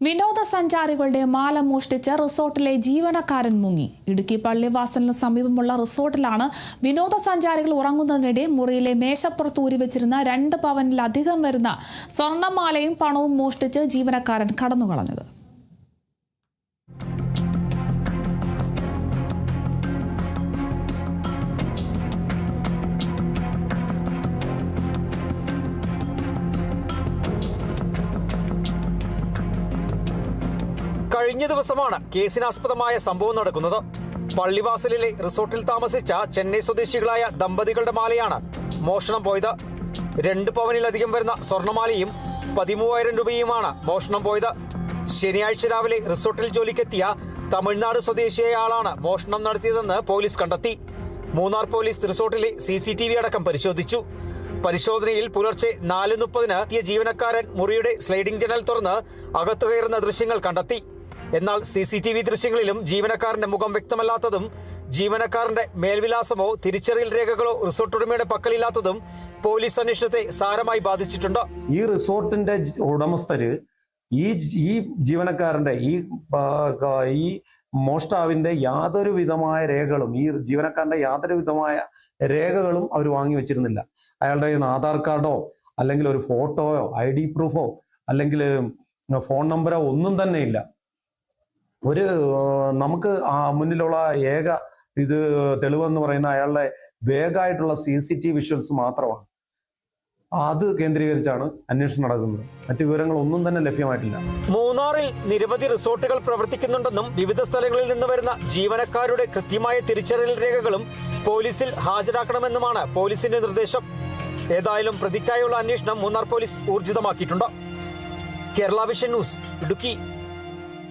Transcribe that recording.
വിനോദസഞ്ചാരികളുടെ മാല മോഷ്ടിച്ച് റിസോർട്ടിലെ ജീവനക്കാരൻ മുങ്ങി. ഇടുക്കി പള്ളിവാസലിന് സമീപമുള്ള റിസോർട്ടിലാണ് വിനോദസഞ്ചാരികൾ ഉറങ്ങുന്നതിനിടെ മുറിയിലെ മേശപ്പുറത്ത് ഊരിവെച്ചിരുന്ന 2 പവനിലധികം വരുന്ന സ്വർണ്ണമാലയും പണവും മോഷ്ടിച്ച് ജീവനക്കാരൻ കടന്നുകളഞ്ഞത്. കഴിഞ്ഞ ദിവസമാണ് കേസിനാസ്പദമായ സംഭവം നടക്കുന്നത്. പള്ളിവാസലിലെ റിസോർട്ടിൽ താമസിച്ച ചെന്നൈ സ്വദേശികളായ ദമ്പതികളുടെ മാലയാണ് മോഷണം പോയത്. 2 പവനിലധികം വരുന്ന സ്വർണ്ണമാലയും 13,000 രൂപയുമാണ് മോഷണം പോയത്. ശനിയാഴ്ച രാവിലെ റിസോർട്ടിൽ ജോലിക്കെത്തിയ തമിഴ്നാട് സ്വദേശിയായ ആളാണ് മോഷണം നടത്തിയതെന്ന് പോലീസ് കണ്ടെത്തി. മൂന്നാർ പോലീസ് റിസോർട്ടിലെ CCTV അടക്കം പരിശോധിച്ചു. പരിശോധനയിൽ പുലർച്ചെ 4:30-ന് എത്തിയ ജീവനക്കാരൻ മുറിയുടെ സ്ലൈഡിംഗ് ജനൽ തുറന്ന് അകത്തു കയറുന്ന ദൃശ്യങ്ങൾ കണ്ടെത്തി. എന്നാൽ CCTV ദൃശ്യങ്ങളിലും ജീവനക്കാരന്റെ മുഖം വ്യക്തമല്ലാത്തതും ജീവനക്കാരന്റെ മേൽവിലാസമോ തിരിച്ചറിയൽ രേഖകളോ റിസോർട്ട് ഉടമയുടെ പക്കലില്ലാത്തതും പോലീസ് അന്വേഷണത്തെ സാരമായി ബാധിച്ചിട്ടുണ്ട്. ഈ റിസോർട്ടിന്റെ ഉടമസ്ഥര് ഈ ജീവനക്കാരന്റെ ഈ മോഷ്ടാവിന്റെ യാതൊരു വിധമായ രേഖകളും അവർ വാങ്ങി വെച്ചിരുന്നില്ല. അയാളുടെ ആധാർ കാർഡോ അല്ലെങ്കിൽ ഒരു ഫോട്ടോയോ ID പ്രൂഫോ അല്ലെങ്കിൽ ഫോൺ നമ്പറോ ഒന്നും തന്നെ ഇല്ല. നമുക്ക് മുന്നിലുള്ള ഏക തെളിവെന്ന് പറയുന്ന അയാളുടെ വേഗമായിട്ടുള്ള CCTV വിഷ്വൽസ് മാത്രമാണ്. അത് കേന്ദ്രീകരിച്ചാണ് അന്വേഷണം നടക്കുന്നത്. മറ്റു വിവരങ്ങൾ ഒന്നും തന്നെ ലഭ്യമായിട്ടില്ല. മൂന്നാറിൽ നിരവധി റിസോർട്ടുകൾ പ്രവർത്തിക്കുന്നുണ്ടെന്നും വിവിധ സ്ഥലങ്ങളിൽ നിന്ന് വരുന്ന ജീവനക്കാരുടെ കൃത്യമായ തിരിച്ചറിയൽ രേഖകളും പോലീസിൽ ഹാജരാക്കണമെന്നുമാണ് പോലീസിന്റെ നിർദ്ദേശം. ഏതായാലും പ്രതിക്കായുള്ള അന്വേഷണം മൂന്നാർ പോലീസ് ഊർജിതമാക്കിയിട്ടുണ്ട്. Kerala vision news, Idukki.